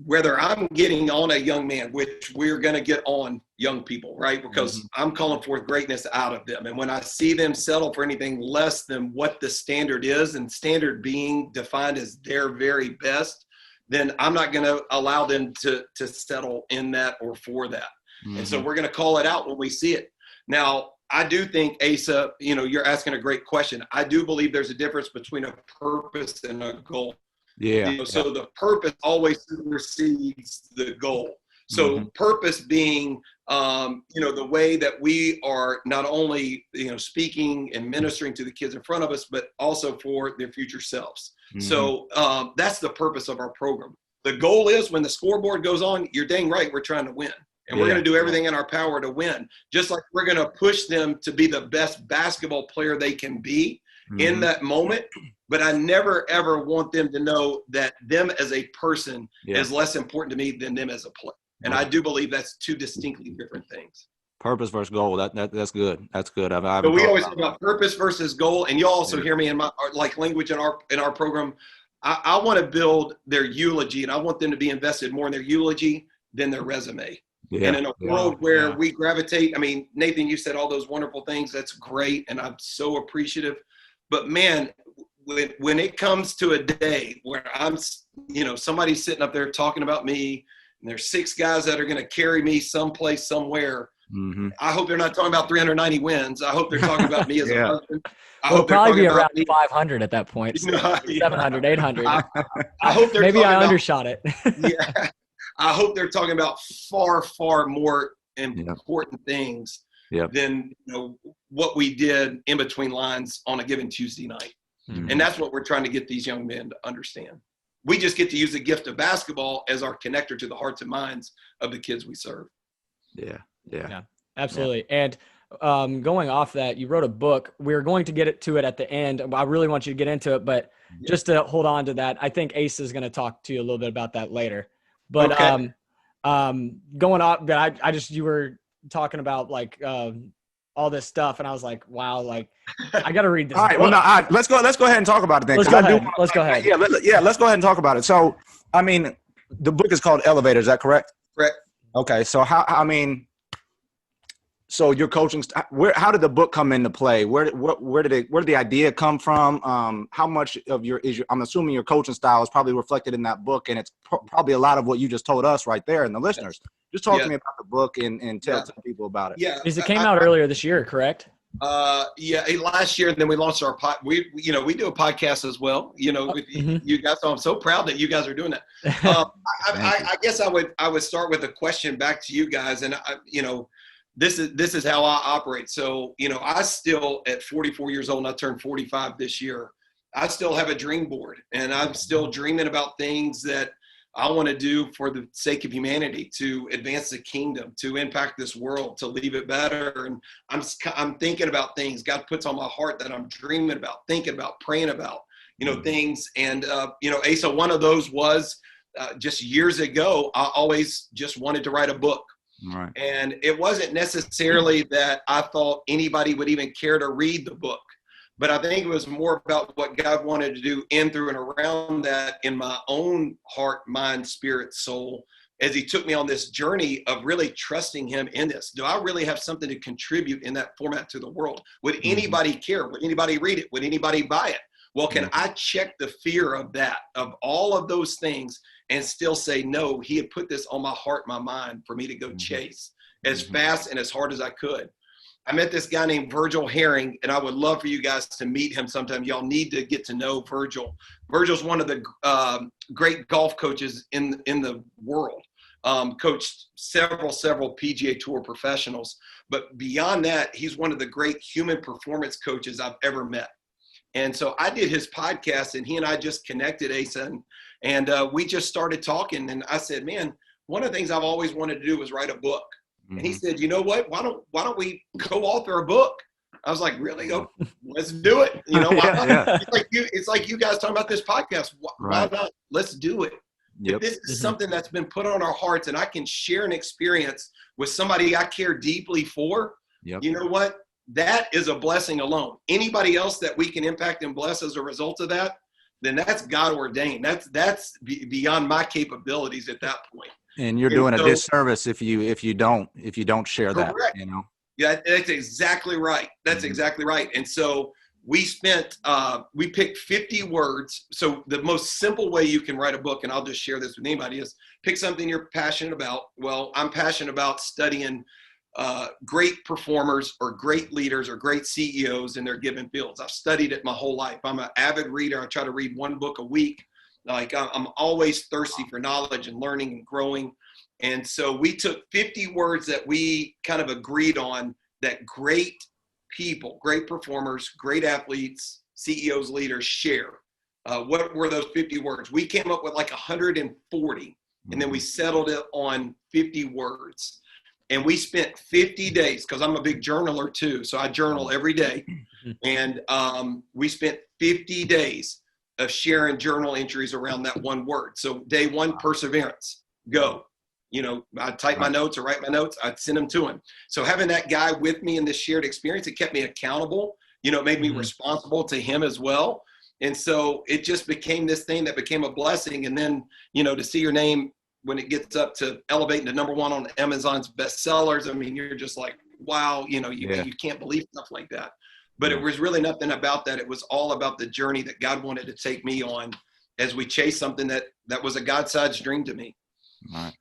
Speaker 3: whether I'm getting on a young man, which we're going to get on young people, right? Because I'm calling forth greatness out of them. And when I see them settle for anything less than what the standard is, and standard being defined as their very best, then I'm not going to allow them to settle in that or for that. And so we're going to call it out when we see it. Now, I do think, Asa, you're asking a great question. I do believe there's a difference between a purpose and a goal.
Speaker 2: Yeah.
Speaker 3: So the purpose always supersedes the goal. So purpose being, the way that we are not only, speaking and ministering to the kids in front of us, but also for their future selves. So that's the purpose of our program. The goal is, when the scoreboard goes on, you're dang right, we're trying to win. And we're going to do everything in our power to win. Just like we're going to push them to be the best basketball player they can be in that moment. But I never, ever want them to know that them as a person is less important to me than them as a player. And I do believe that's two distinctly different things.
Speaker 2: Purpose versus goal. That's good. That's good.
Speaker 3: So we always talk about purpose versus goal. And you'll also hear me in my language in our program. I want to build their eulogy, and I want them to be invested more in their eulogy than their resume. Yeah, and in a world where we gravitate, Nathan, you said all those wonderful things. That's great. And I'm so appreciative. But man, when it comes to a day where I'm, somebody's sitting up there talking about me, and there's 6 guys that are going to carry me someplace, somewhere. I hope they're not talking about 390 wins. I hope they're talking about me as a husband.
Speaker 1: We'll probably be around 500 at that point. 700, 800.
Speaker 3: I hope they're
Speaker 1: maybe I undershot it.
Speaker 3: I hope they're talking about far, far more important things than what we did in between lines on a given Tuesday night. And that's what we're trying to get these young men to understand. We just get to use the gift of basketball as our connector to the hearts and minds of the kids we serve.
Speaker 2: Yeah,
Speaker 1: absolutely. And going off that, you wrote a book. We're going to get to it at the end. I really want you to get into it, but just to hold on to that, I think Ace is going to talk to you a little bit about that later. But going off, but you were talking about all this stuff, and I was like, wow, I got to read this.
Speaker 2: All right, well, let's go ahead and talk about it then.
Speaker 1: Let's go ahead.
Speaker 2: Yeah, let's go ahead and talk about it. So, the book is called Elevator. Is that correct?
Speaker 3: Correct.
Speaker 2: Okay, so so your coaching, how did the book come into play? Where did the idea come from? How much of I'm assuming your coaching style is probably reflected in that book, and it's probably a lot of what you just told us right there and the listeners. Just talk to me about the book and tell people about it.
Speaker 3: Yeah,
Speaker 1: because it came out earlier this year, correct?
Speaker 3: Last year, and then we launched our we do a podcast as well. With you guys. So I'm so proud that you guys are doing that. I guess I would start with a question back to you guys, and this is how I operate. So, I still, at 44 years old, and I turned 45 this year, I still have a dream board, and I'm still dreaming about things that I want to do for the sake of humanity, to advance the kingdom, to impact this world, to leave it better. And I'm thinking about things God puts on my heart that I'm dreaming about, thinking about, praying about, things. And, Asa, one of those was just years ago, I always just wanted to write a book.
Speaker 2: Right.
Speaker 3: And it wasn't necessarily that I thought anybody would even care to read the book, but I think it was more about what God wanted to do in, through, and around that in my own heart, mind, spirit, soul, as he took me on this journey of really trusting him in this. Do I really have something to contribute in that format to the world? Would anybody care? Would anybody read it? Would anybody buy it? Well, can I check the fear of that, of all of those things, and still say, no, he had put this on my heart, my mind, for me to go chase as fast and as hard as I could. I met this guy named Virgil Herring, and I would love for you guys to meet him sometime. Y'all need to get to know Virgil. Virgil's one of the great golf coaches in the world. Coached several PGA Tour professionals. But beyond that, he's one of the great human performance coaches I've ever met. And so I did his podcast, and he and I just connected, Asa, and we just started talking. And I said, man, one of the things I've always wanted to do was write a book. And he said, you know what? Why don't we co-author a book? I was like, really? Oh, let's do it. You know, why not? It's like you guys talking about this podcast. Why not? Let's do it. If this is something that's been put on our hearts, and I can share an experience with somebody I care deeply for, you know what? That is a blessing alone. Anybody else that we can impact and bless as a result of that, then that's God ordained. That's beyond my capabilities at that point.
Speaker 2: And you're doing a disservice if you don't share that.
Speaker 3: Correct.
Speaker 2: You know.
Speaker 3: Yeah, that's exactly right. That's exactly right. And so we picked 50 words. So the most simple way you can write a book, and I'll just share this with anybody, is pick something you're passionate about. Well, I'm passionate about studying great performers or great leaders or great CEOs in their given fields. I've studied it my whole life. I'm an avid reader. I try to read one book a week. Like I'm always thirsty for knowledge and learning and growing. And so we took 50 words that we kind of agreed on that great people, great performers, great athletes, CEOs, leaders share. What were those 50 words? We came up with like 140, and then we settled it on 50 words. And we spent 50 days, because I'm a big journaler too, so I journal every day. And we spent 50 days of sharing journal entries around that one word. So day one, perseverance, go. You know, I'd type my notes or write my notes, I'd send them to him. So having that guy with me in this shared experience, it kept me accountable. You know, it made me responsible to him as well. And so it just became this thing that became a blessing. And then, you know, to see your name when it gets up to elevating to #1 on Amazon's bestsellers, I mean, you're just like, wow, you know, you can't believe stuff like that. But it was really nothing about that. It was all about the journey that God wanted to take me on as we chased something that was a God-sized dream to me.
Speaker 2: All right.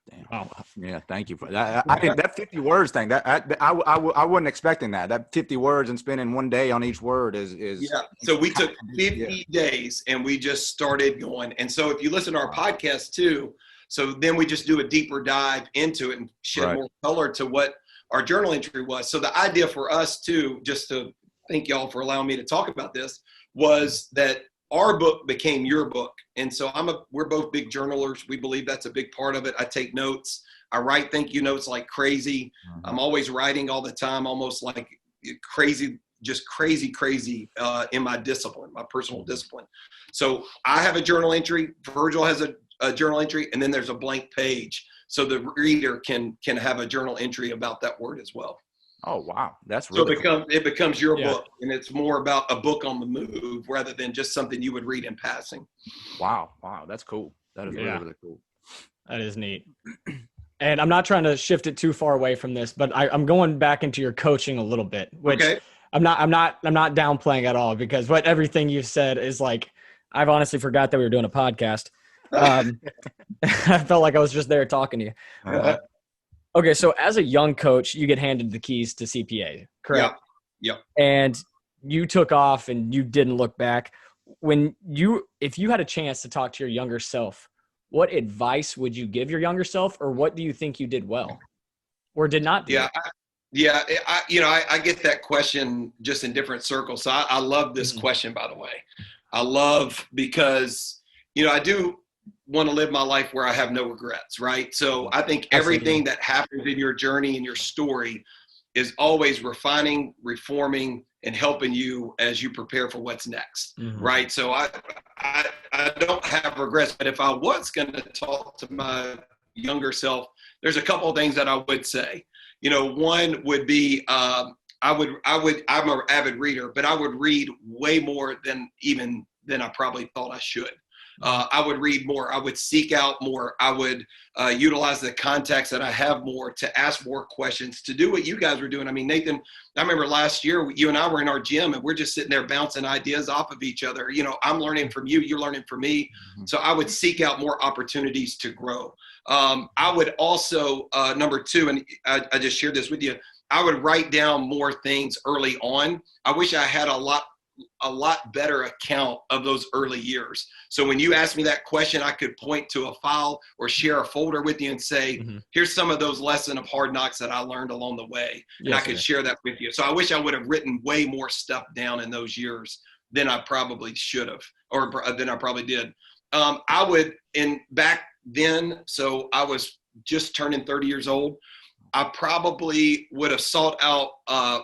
Speaker 2: Damn. Oh, yeah. Thank you for that. I think that 50 words thing, I wasn't expecting that. That 50 words and spending one day on each word is.
Speaker 3: Yeah. So we took 50 days and we just started going. And so if you listen to our podcast too, so then we just do a deeper dive into it and shed more color to what our journal entry was. So the idea for us too, just to thank y'all for allowing me to talk about this, was that our book became your book. And so we're both big journalers. We believe that's a big part of it. I take notes. I write thank you notes like crazy. I'm always writing all the time, almost like crazy, just crazy in my discipline, my personal discipline. So I have a journal entry. Virgil has a journal entry, and then there's a blank page. So the reader can have a journal entry about that word as well.
Speaker 2: Oh, wow. That's really
Speaker 3: cool. It becomes your book, and it's more about a book on the move rather than just something you would read in passing.
Speaker 2: Wow. That's cool. That is really cool.
Speaker 1: That is neat. And I'm not trying to shift it too far away from this, but I'm going back into your coaching a little bit, which I'm not downplaying at all, because what everything you've said is like, I've honestly forgot that we were doing a podcast. I felt like I was just there talking to you. Okay, so as a young coach, you get handed the keys to CPA, correct?
Speaker 3: Yeah.
Speaker 1: And you took off and you didn't look back. If you had a chance to talk to your younger self, what advice would you give your younger self, or what do you think you did well or did not do?
Speaker 3: I get that question just in different circles. So I love this question, by the way. I love, because, you know, I do want to live my life where I have no regrets, right? So I think everything that happens in your journey and your story is always refining, reforming, and helping you as you prepare for what's next, right? So I don't have regrets, but if I was going to talk to my younger self, there's a couple of things that I would say. You know, one would be I'm an avid reader, but I would read way more than I probably thought I should. I would read more. I would seek out more. I would utilize the contacts that I have more to ask more questions, to do what you guys were doing. I mean, Nathan, I remember last year, you and I were in our gym and we're just sitting there bouncing ideas off of each other. You know, I'm learning from you, you're learning from me. So I would seek out more opportunities to grow. I would also, number two, and I just shared this with you, I would write down more things early on. I wish I had a lot a lot better account of those early years. So when you asked me that question, I could point to a file or share a folder with you and say, here's some of those lessons of hard knocks that I learned along the way. And I could share that with you. So I wish I would have written way more stuff down in those years than I probably should have, or than I probably did. I would, back then, so I was just turning 30 years old, I probably would have sought out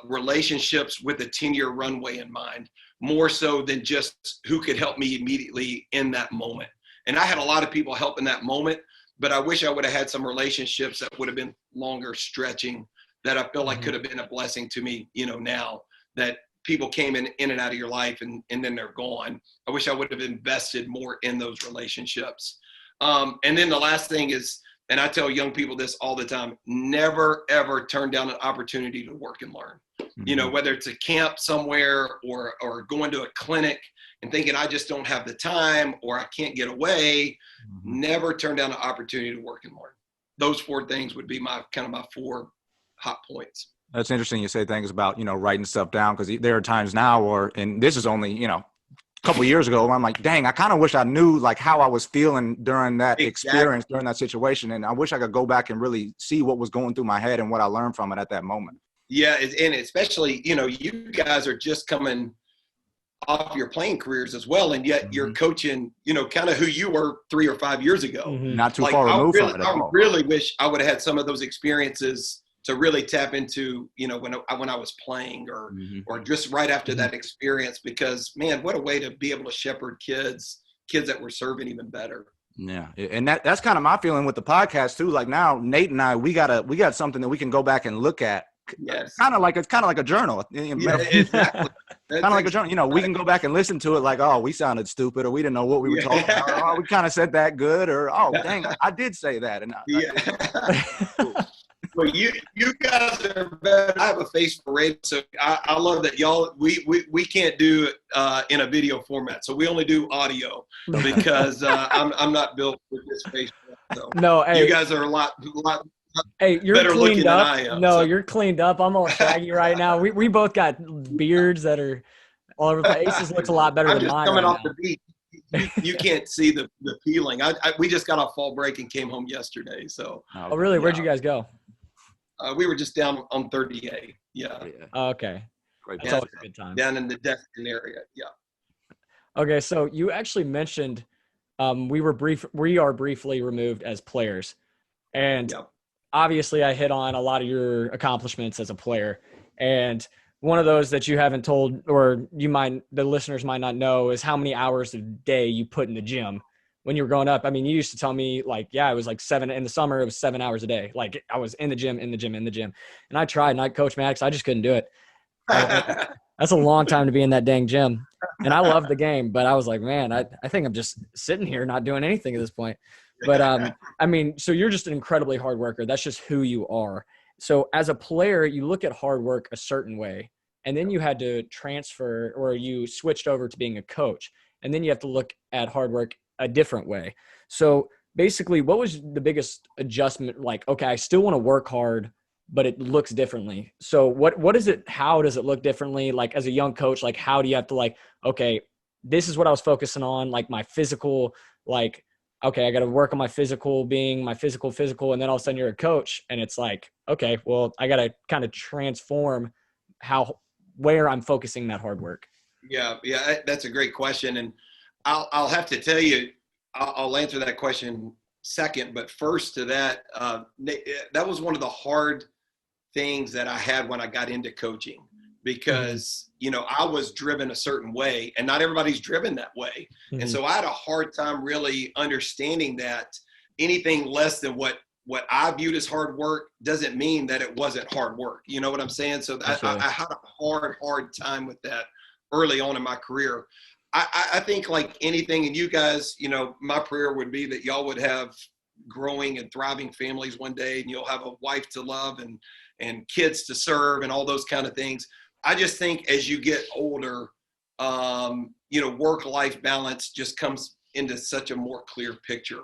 Speaker 3: relationships with a 10-year runway in mind, more so than just who could help me immediately in that moment. And I had a lot of people help in that moment, but I wish I would have had some relationships that would have been longer stretching, that I feel like could have been a blessing to me, now that people came in and out of your life and then they're gone. I wish I would have invested more in those relationships. And then the last thing is, and I tell young people this all the time, never, ever turn down an opportunity to work and learn. Whether it's a camp somewhere or going to a clinic and thinking I just don't have the time or I can't get away, never turn down an opportunity to work and learn. Those 4 things would be my 4 hot points.
Speaker 2: That's interesting. You say things about, writing stuff down, because there are times now and this is only, couple of years ago, I'm like, dang, I kind of wish I knew like how I was feeling during that experience, during that situation. And I wish I could go back and really see what was going through my head and what I learned from it at that moment.
Speaker 3: Yeah. And especially, you guys are just coming off your playing careers as well. And yet you're coaching, kind of who you were 3 or 5 years ago.
Speaker 2: Not too far removed from it at all.
Speaker 3: I really wish I would have had some of those experiences to really tap into, when I was playing or just right after that experience, because man, what a way to be able to shepherd kids that were serving even better.
Speaker 2: Yeah. And that's kind of my feeling with the podcast too. Like now, Nate and I, we got something that we can go back and look at.
Speaker 3: Yes.
Speaker 2: It's kind of like a journal.
Speaker 3: Yeah, exactly.
Speaker 2: Kind of like a journal. We can go back and listen to it like, oh, we sounded stupid, or we didn't know what we were talking about. Or, oh, we kind of said that good, or oh, dang, I did say that. And
Speaker 3: Well, you guys are better. I have a face for radio, so I love that y'all. We can't do it in a video format, so we only do audio because I'm not built for this face. So
Speaker 1: no, hey,
Speaker 3: you guys are a lot.
Speaker 1: Hey, you're
Speaker 3: better
Speaker 1: cleaned
Speaker 3: looking
Speaker 1: up.
Speaker 3: than I am.
Speaker 1: No, you're cleaned up. I'm all shaggy right now. We both got beards that are all over the place. Aces looks a lot better
Speaker 3: I'm
Speaker 1: than
Speaker 3: just
Speaker 1: mine.
Speaker 3: coming
Speaker 1: right
Speaker 3: off
Speaker 1: now.
Speaker 3: the beat. You can't see the peeling. We just got off fall break and came home yesterday. So.
Speaker 1: Oh, really? Where'd you guys go?
Speaker 3: We were just down on 30A. Yeah.
Speaker 1: Oh, okay.
Speaker 2: Great.
Speaker 1: That's always a good time.
Speaker 3: Down in the Destin area. Yeah.
Speaker 1: Okay, so you actually mentioned we are briefly removed as players, and obviously I hit on a lot of your accomplishments as a player, and one of those that you haven't told, or the listeners might not know, is how many hours a day you put in the gym. When you were growing up, I mean, you used to tell me like, it was like 7 in the summer. It was 7 hours a day. Like I was in the gym. And I tried, and I Coach Maddux, I just couldn't do it. That's a long time to be in that dang gym. And I love the game, but I was like, man, I think I'm just sitting here not doing anything at this point. But I mean, so you're just an incredibly hard worker. That's just who you are. So as a player, you look at hard work a certain way, and then you had to transfer, or you switched over to being a coach. And then you have to look at hard work a different way. So basically, what was the biggest adjustment? Like, okay, I still want to work hard, but it looks differently. So what is it? How does it look differently? Like as a young coach, like how do you have to like, okay, this is what I was focusing on, like my physical, like, okay, I got to work on my physical being, my physical. And then all of a sudden you're a coach and it's like, okay, well, I got to kind of transform where I'm focusing that hard work.
Speaker 3: Yeah. That's a great question. And I'll have to tell you, I'll answer that question second, but first to that, that was one of the hard things that I had when I got into coaching, because, I was driven a certain way and not everybody's driven that way. Mm-hmm. And so I had a hard time really understanding that anything less than what I viewed as hard work doesn't mean that it wasn't hard work. You know what I'm saying? So I had a hard time with that early on in my career. I think like anything, and you guys, my prayer would be that y'all would have growing and thriving families one day, and you'll have a wife to love and kids to serve and all those kind of things. I just think as you get older, work-life balance just comes into such a more clear picture.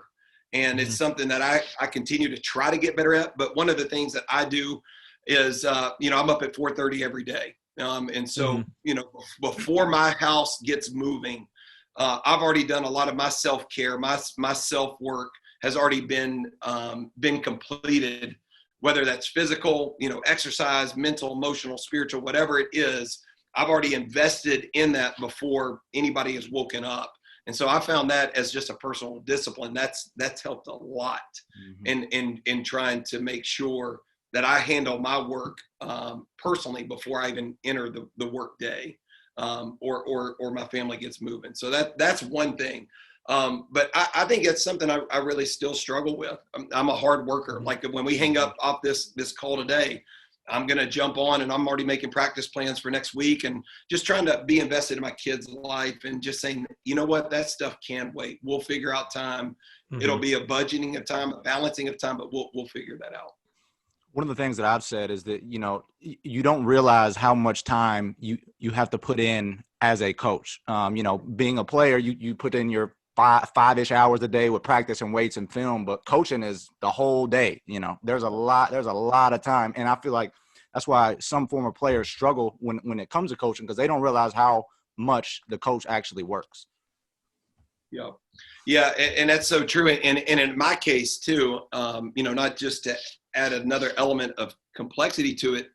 Speaker 3: And it's something that I continue to try to get better at. But one of the things that I do is, I'm up at 4:30 every day. And so, before my house gets moving, I've already done a lot of my self-care, my self-work has already been completed, whether that's physical, exercise, mental, emotional, spiritual, whatever it is. I've already invested in that before anybody has woken up. And so I found that as just a personal discipline, that's helped a lot in trying to make sure that I handle my work personally before I even enter the work day or my family gets moving. So that's one thing. But I think it's something I really still struggle with. I'm a hard worker. Like when we hang up off this call today, I'm going to jump on and I'm already making practice plans for next week and just trying to be invested in my kids' life and just saying, you know what, that stuff can wait. We'll figure out time. It'll be a budgeting of time, a balancing of time, but we'll figure that out.
Speaker 2: One of the things that I've said is that, you don't realize how much time you have to put in as a coach. Being a player, you put in your five-ish hours a day with practice and weights and film, but coaching is the whole day. There's a lot of time. And I feel like that's why some former players struggle when it comes to coaching, because they don't realize how much the coach actually works.
Speaker 3: Yeah. And that's so true. And in my case too, not just to add another element of complexity to it,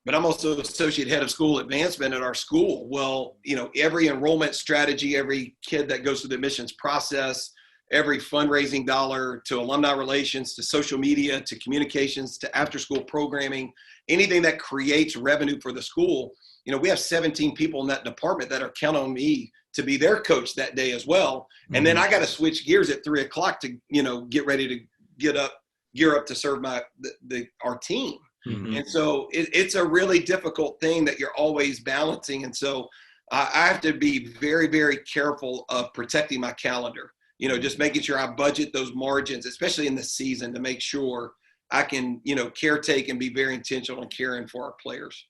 Speaker 3: but I'm also associate head of school advancement at our school. Well, every enrollment strategy, every kid that goes through the admissions process, every fundraising dollar, to alumni relations, to social media, to communications, to after school programming, anything that creates revenue for the school. We have 17 people in that department that are counting on me to be their coach that day as well. And then I got to switch gears at 3:00 to, get ready to gear up to serve our team. And so it's a really difficult thing that you're always balancing. And so I have to be very, very careful of protecting my calendar, just making sure I budget those margins, especially in the season, to make sure I can, caretake and be very intentional in caring for our players.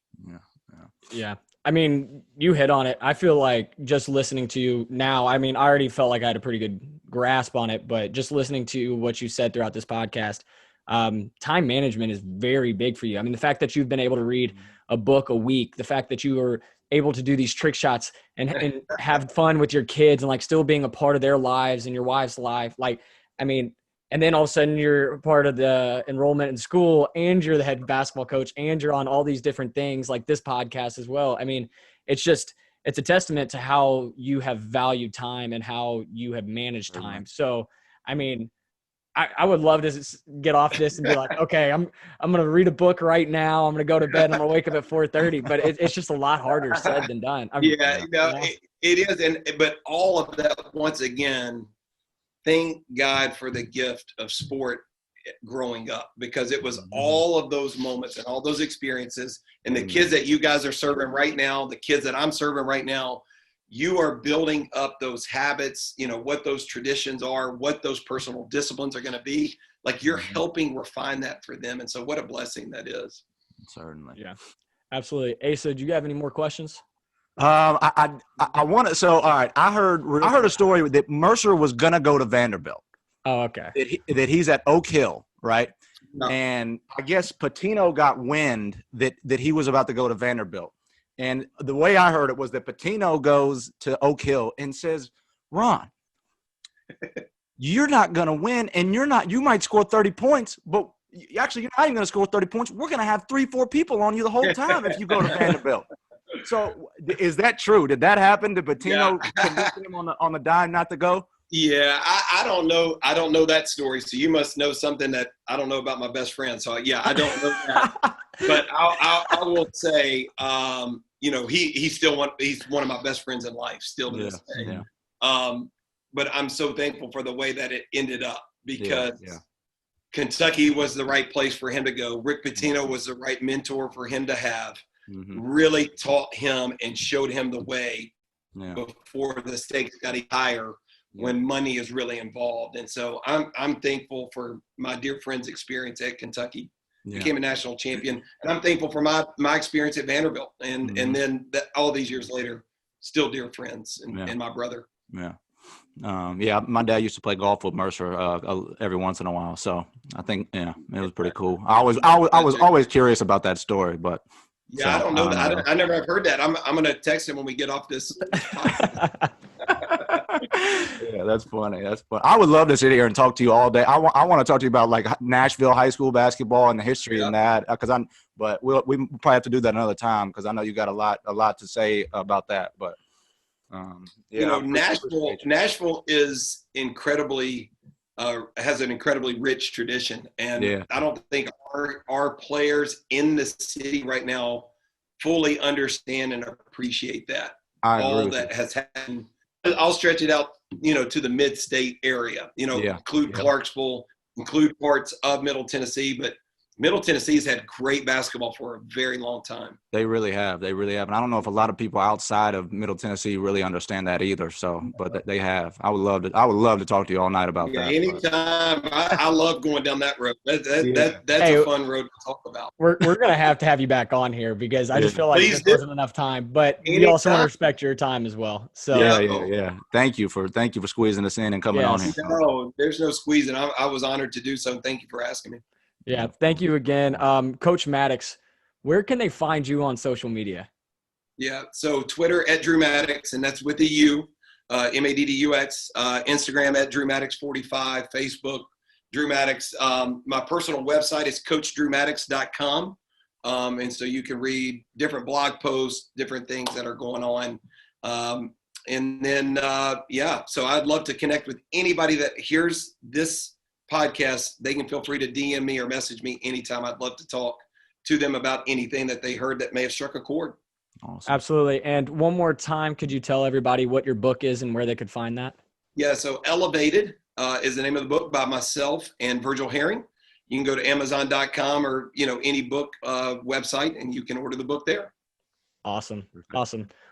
Speaker 1: Yeah. I mean, you hit on it. I feel like just listening to you now, I already felt like I had a pretty good grasp on it, but just listening to what you said throughout this podcast, time management is very big for you. The fact that you've been able to read a book a week, the fact that you are able to do these trick shots and have fun with your kids and still being a part of their lives and your wife's life. And then all of a sudden you're part of the enrollment in school and you're the head basketball coach and you're on all these different things like this podcast as well. It's a testament to how you have valued time and how you have managed time. So, I would love to get off this and be like, okay, I'm going to read a book right now. I'm going to go to bed. I'm going to wake up at 4:30, but it's just a lot harder said than done.
Speaker 3: It is. But all of that, once again, thank God for the gift of sport growing up, because it was all of those moments and all those experiences and the kids that you guys are serving right now, the kids that I'm serving right now, you are building up those habits, what those traditions are, what those personal disciplines are going to be. Like you're helping refine that for them. And so what a blessing that is.
Speaker 2: Certainly.
Speaker 1: Yeah, absolutely. Asa, do you have any more questions?
Speaker 2: I want to. So, all right. I heard a story that Mercer was going to go to Vanderbilt.
Speaker 1: Oh, okay.
Speaker 2: That he's at Oak Hill, right?
Speaker 3: No.
Speaker 2: And I guess Pitino got wind that he was about to go to Vanderbilt. And the way I heard it was that Pitino goes to Oak Hill and says, Ron, you're not going to win, and you might score 30 points, but actually you're not even going to score 30 points. We're going to have 3-4 people on you the whole time if you go to Vanderbilt. So is that true? Did that happen? Did Pitino convince him on the dime not to go?
Speaker 3: Yeah, I don't know. I don't know that story. So you must know something that I don't know about my best friend. So yeah, I don't know that. But I will say, he's one of my best friends in life still to this day.
Speaker 2: Yeah.
Speaker 3: But I'm so thankful for the way that it ended up, because Kentucky was the right place for him to go. Rick Pitino was the right mentor for him to have. Really taught him and showed him the way before the stakes got higher, when money is really involved. And so I'm thankful for my dear friend's experience at Kentucky. Became a national champion, and I'm thankful for my experience at Vanderbilt, and then all these years later, still dear friends and my brother. My dad used to play golf with Mercer every once in a while, so I think it was pretty cool. I was always curious about that story, but Yeah,
Speaker 2: So,
Speaker 3: I don't know
Speaker 2: I
Speaker 3: that.
Speaker 2: know.
Speaker 3: I never have heard that. I'm going to text him when we get off this.
Speaker 2: Yeah, that's funny. That's fun. I would love to sit here and talk to you all day. I want to talk to you about like Nashville high school basketball and the history in that, but we probably have to do that another time because I know you got a lot to say about that. But yeah,
Speaker 3: You know,
Speaker 2: appreciate you.
Speaker 3: Nashville is incredibly has an incredibly rich tradition, and
Speaker 2: Yeah,
Speaker 3: I don't think our players in the city right now fully understand and appreciate that.
Speaker 2: I agree
Speaker 3: All
Speaker 2: with you.
Speaker 3: that has happened. I'll stretch it out, you know, to the mid-state area. You know,
Speaker 2: Yeah,
Speaker 3: include Clarksville, include parts of Middle Tennessee, but Middle Tennessee's had great basketball for a very long time.
Speaker 2: they really have. They really have. And I don't know if a lot of people outside of Middle Tennessee really understand that either. So, but they have. I would love to talk to you all night about
Speaker 3: Yeah,
Speaker 2: that.
Speaker 3: anytime. I love going down that road. That's
Speaker 1: Hey,
Speaker 3: a fun road to talk about.
Speaker 1: we're gonna have to have you back on here because I just feel like
Speaker 3: Please
Speaker 1: this
Speaker 3: do.
Speaker 1: wasn't enough time. But we also want to
Speaker 3: Anytime.
Speaker 1: respect your time as well. So
Speaker 2: Yeah. Thank you for squeezing us in and coming on here.
Speaker 1: Yes.
Speaker 3: No, there's no squeezing. I was honored to do so. Thank you for asking me.
Speaker 1: yeah, thank you again, Coach Maddux. Where can they find you on social media?
Speaker 3: Yeah. So Twitter at Drew Maddux, and that's with a U, Maddux. Instagram at Drew Maddux 45. Facebook, Drew Maddux. My personal website is CoachDrewMaddux.com. And so you can read different blog posts, different things that are going on. And then, so I'd love to connect with anybody that hears this podcast. They can feel free to DM me or message me anytime. I'd love to talk to them about anything that they heard that may have struck a chord.
Speaker 2: Awesome.
Speaker 1: Absolutely. And one more time, could you tell everybody what your book is and where they could find that?
Speaker 3: Yeah, so Elevated is the name of the book by myself and Virgil Herring. You can go to Amazon.com or, any book website, and you can order the book there.
Speaker 1: Awesome.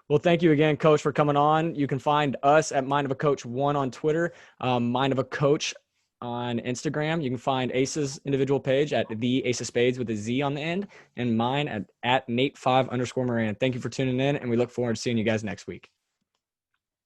Speaker 1: Well, thank you again, Coach, for coming on. You can find us at Mind of a Coach 1 on Twitter, Mind of a Coach on Instagram. You can find Ace's individual page at the Ace of Spades with a Z on the end, and mine at Nate5_Moran. Thank you for tuning in, and we look forward to seeing you guys next week.